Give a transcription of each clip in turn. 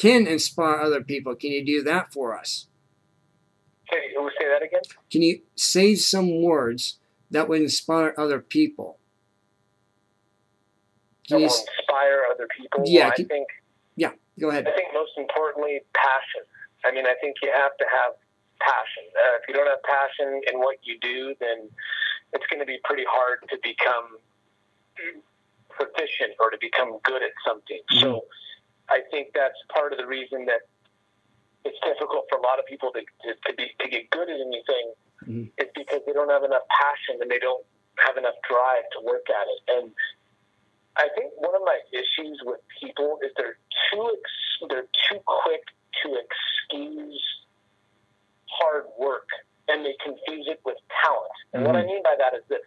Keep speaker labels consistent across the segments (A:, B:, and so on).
A: can inspire other people. Can you do that for us?
B: Say that again?
A: Can you say some words that would inspire other people?
B: That will inspire other people?
A: Yeah.
B: Well, I think...
A: Yeah, go ahead.
B: I think most importantly, passion. I mean, I think you have to have passion. If you don't have passion in what you do, then it's going to be pretty hard to become proficient or to become good at something. Mm-hmm. So I think that's part of the reason that it's difficult for a lot of people to get good at anything. Mm-hmm. Is because they don't have enough passion and they don't have enough drive to work at it. And I think one of my issues with people is they're too quick to excuse hard work, and they confuse it with talent. And what I mean by that is this.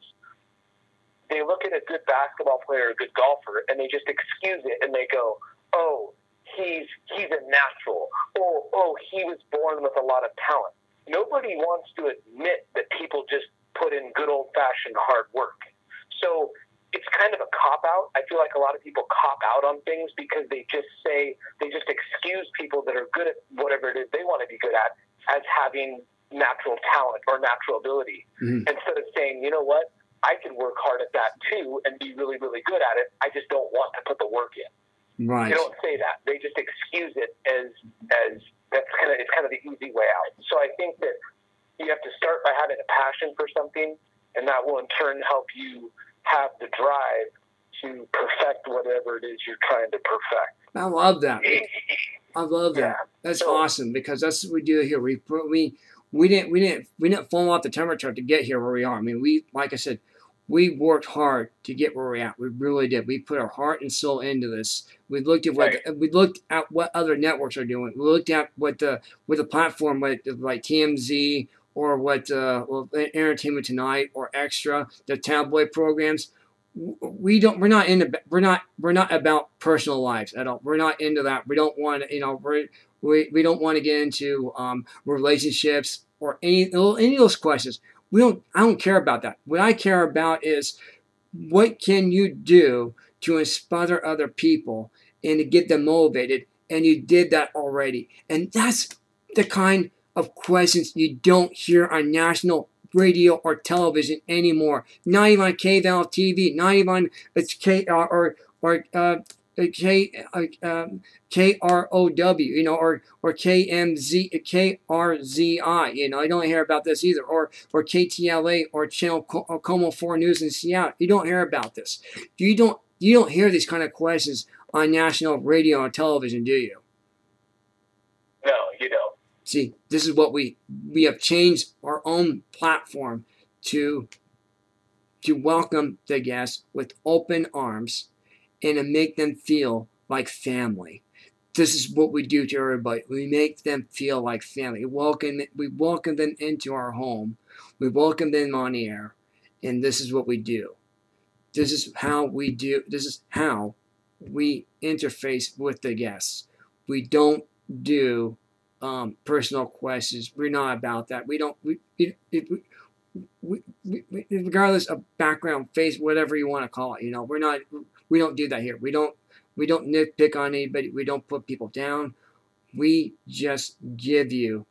B: They look at a good basketball player or a good golfer, and they just excuse it, and they go, oh, he's a natural. Oh, he was born with a lot of talent. Nobody wants to admit that people just put in good old-fashioned hard work. So it's kind of a cop-out. I feel like a lot of people cop out on things because they just excuse people that are good at whatever it is they want to be good at as having natural talent or natural ability. Mm-hmm. Instead of saying, you know what, I can work hard at that too and be really, really good at it. I just don't want to put the work in.
A: Right.
B: They don't say that. They just excuse it as it's kind of the easy way out. So I think that you have to start by having a passion for something, and that will in turn help you have the drive to perfect whatever it is you're trying to perfect.
A: I love that. I love that. Yeah. That's awesome, because that's what we do here. We didn't fall off the temperature to get here where we are. I mean, like I said, we worked hard to get where we're at. We really did. We put our heart and soul into this. We looked at what other networks are doing. We looked at what the platform like TMZ or what Entertainment Tonight or Extra, the tabloid programs. We're not about personal lives at all. We're not into that. We don't want to, we don't want to get into relationships or any of those questions. I don't care about that. What I care about is what can you do to inspire other people and to get them motivated, and you did that already. And that's the kind of questions you don't hear on national radio or television anymore. Not even on K-Val TV, not even on KROW, or KRZI, I don't hear about this either, or KTLA or Channel Como 4 News in Seattle. You don't hear about this. You don't hear these kind of questions on national radio or television, do you?
B: No, you don't.
A: See, this is what we have changed our own platform to welcome the guests with open arms and to make them feel like family. This is what we do to everybody. We make them feel like family. We welcome them into our home. We welcome them on the air. And this is what we do. This is how we do. This is how we interface with the guests. We don't do personal questions. We're not about that. We don't. Regardless of background, face, whatever you want to call it. We're not. We don't do that here. We don't nitpick on anybody. We don't put people down. We just give you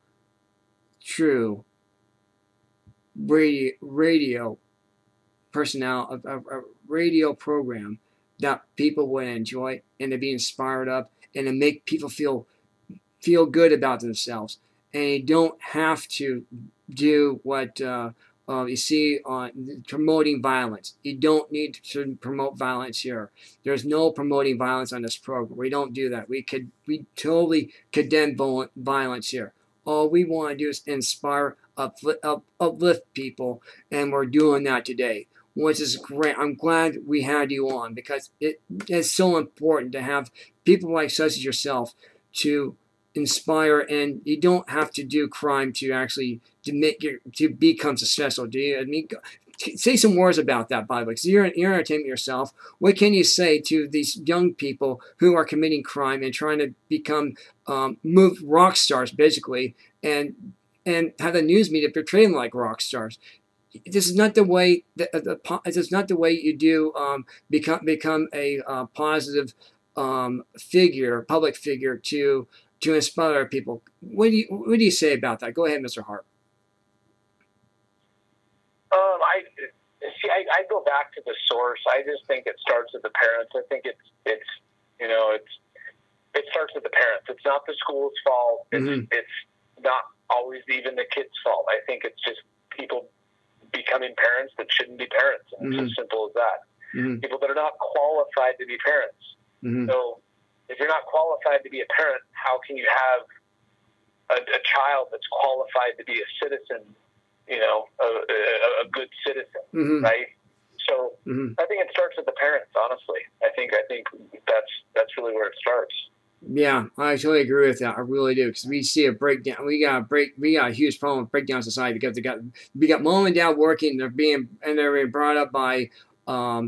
A: true radio personnel, a radio program that people would enjoy and to be inspired of and to make people feel good about themselves. And you don't have to do what you see on promoting violence. You don't need to promote violence here. There's no promoting violence on this program. We don't do that. We totally condemn violence here. All we want to do is inspire, uplift people, and we're doing that today, which is great. I'm glad we had you on, because it is so important to have people like such as yourself to inspire, and you don't have to do crime to become successful, do you? I mean, say some words about that, by the way, because you're entertainment yourself. What can you say to these young people who are committing crime and trying to become rock stars, basically, and have the news media portray them like rock stars? This is not the way. This is not the way you do become a positive public figure to inspire people. What do you say about that? Go ahead, Mr. Hart.
B: I go back to the source. I just think it starts with the parents. I think it starts with the parents. It's not the school's fault. It's not always even the kid's fault. I think it's just people becoming parents that shouldn't be parents. And it's as simple as that. People that are not qualified to be parents. So if you're not qualified to be a parent, how can you have a child that's qualified to be a citizen, a good citizen, right? So I think it starts with the parents, honestly. I think that's really where it starts.
A: Yeah, I totally agree with that. I really do, because we see a breakdown. We got a huge problem with breakdown society, because we got mom and dad working. They're being brought up by a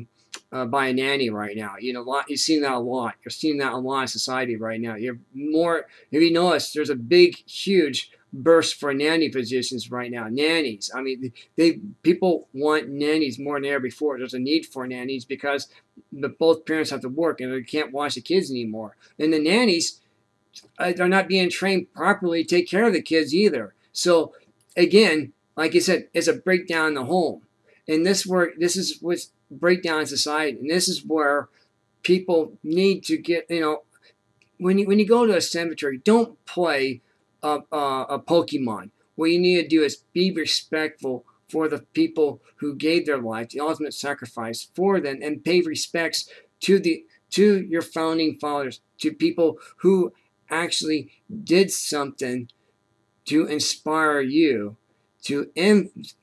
A: nanny right now. You've seen that a lot. You're seeing that a lot in society right now. If you notice, there's a big, huge burst for nanny positions right now. Nannies. I mean, people want nannies more than ever before. There's a need for nannies because both parents have to work and they can't watch the kids anymore. And the nannies, they're not being trained properly to take care of the kids either. So again, like you said, it's a breakdown in the home. And this is what's breakdown in society. And this is where people need to get, when you go to a cemetery, don't play a Pokemon. What you need to do is be respectful for the people who gave their life, the ultimate sacrifice for them, and pay respects to your founding fathers, to people who actually did something to inspire you, to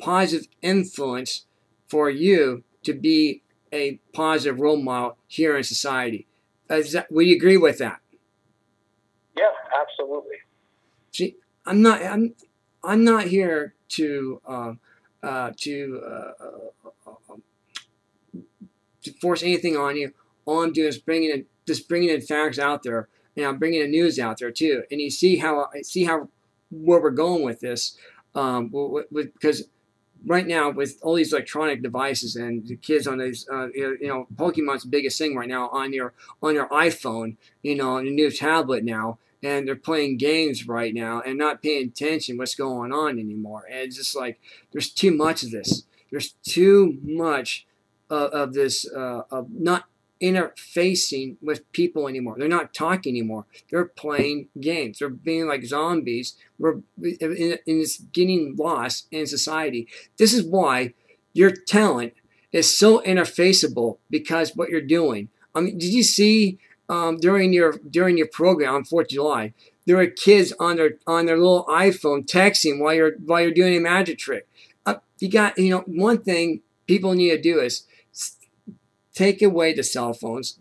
A: positive influence for you to be a positive role model here in society. Would you agree with that?
B: Yeah, absolutely.
A: See, I'm not here to force anything on you. All I'm doing is bringing in facts out there, and I'm bringing the news out there too. And you see how where we're going with this, because right now with all these electronic devices and the kids on these, Pokemon's the biggest thing right now on your iPhone, and the new tablet now. And they're playing games right now and not paying attention what's going on anymore. And it's just like there's too much of this. There's too much of this of not interfacing with people anymore. They're not talking anymore. They're playing games. They're being like zombies. And it's getting lost in society. This is why your talent is so interfaceable, because what you're doing. I mean, did you see? During your program on 4th of July, there were kids on their little iPhone texting while you're doing a magic trick. You got one thing people need to do is take away the cell phones.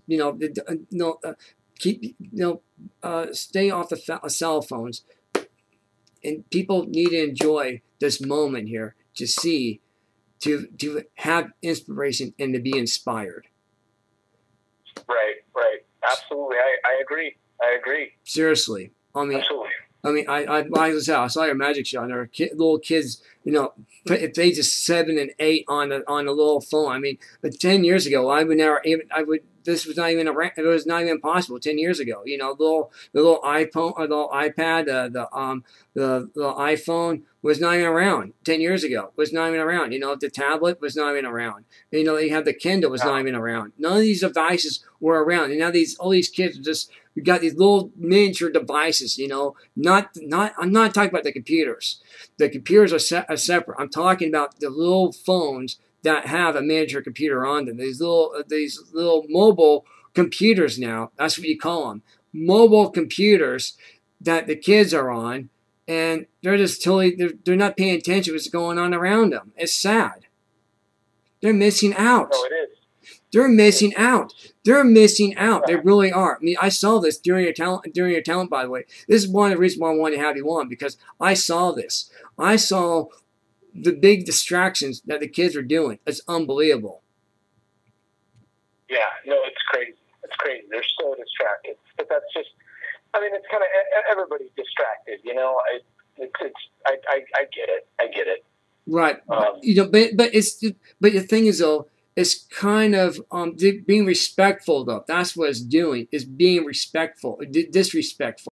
A: Stay off the cell phones, and people need to enjoy this moment here to have inspiration and to be inspired.
B: Right. Absolutely, I agree.
A: Seriously,
B: absolutely.
A: I saw your magic show, and there were little kids, at the ages 7 and 8 on a little phone. I mean, but 10 years ago, this was not even it was not even possible 10 years ago. The little iPhone or the little iPad, the iPhone was not even around 10 years ago. Was not even around. The tablet was not even around. You have the Kindle was not even around. None of these devices were around. And now all these kids are just, we got these little miniature devices. I'm not talking about the computers. The computers are separate. I'm talking about the little phones that have a miniature computer on them. These little mobile computers now. That's what you call them. Mobile computers that the kids are on, and they're just they're not paying attention to what's going on around them. It's sad. They're missing out.
B: No, it is.
A: They're missing out. They're missing out. They really are. I mean, I saw this during your talent, by the way. This is one of the reasons why I wanted to have you on, because I saw this. I saw the big distractions that the kids are doing. It's unbelievable.
B: Yeah, no, it's crazy. It's crazy. They're so distracted. But that's just, it's kind of, everybody's distracted, I get it.
A: Right. But the thing is, though, it's kind of being respectful, though. That's what it's doing, is being respectful, disrespectful.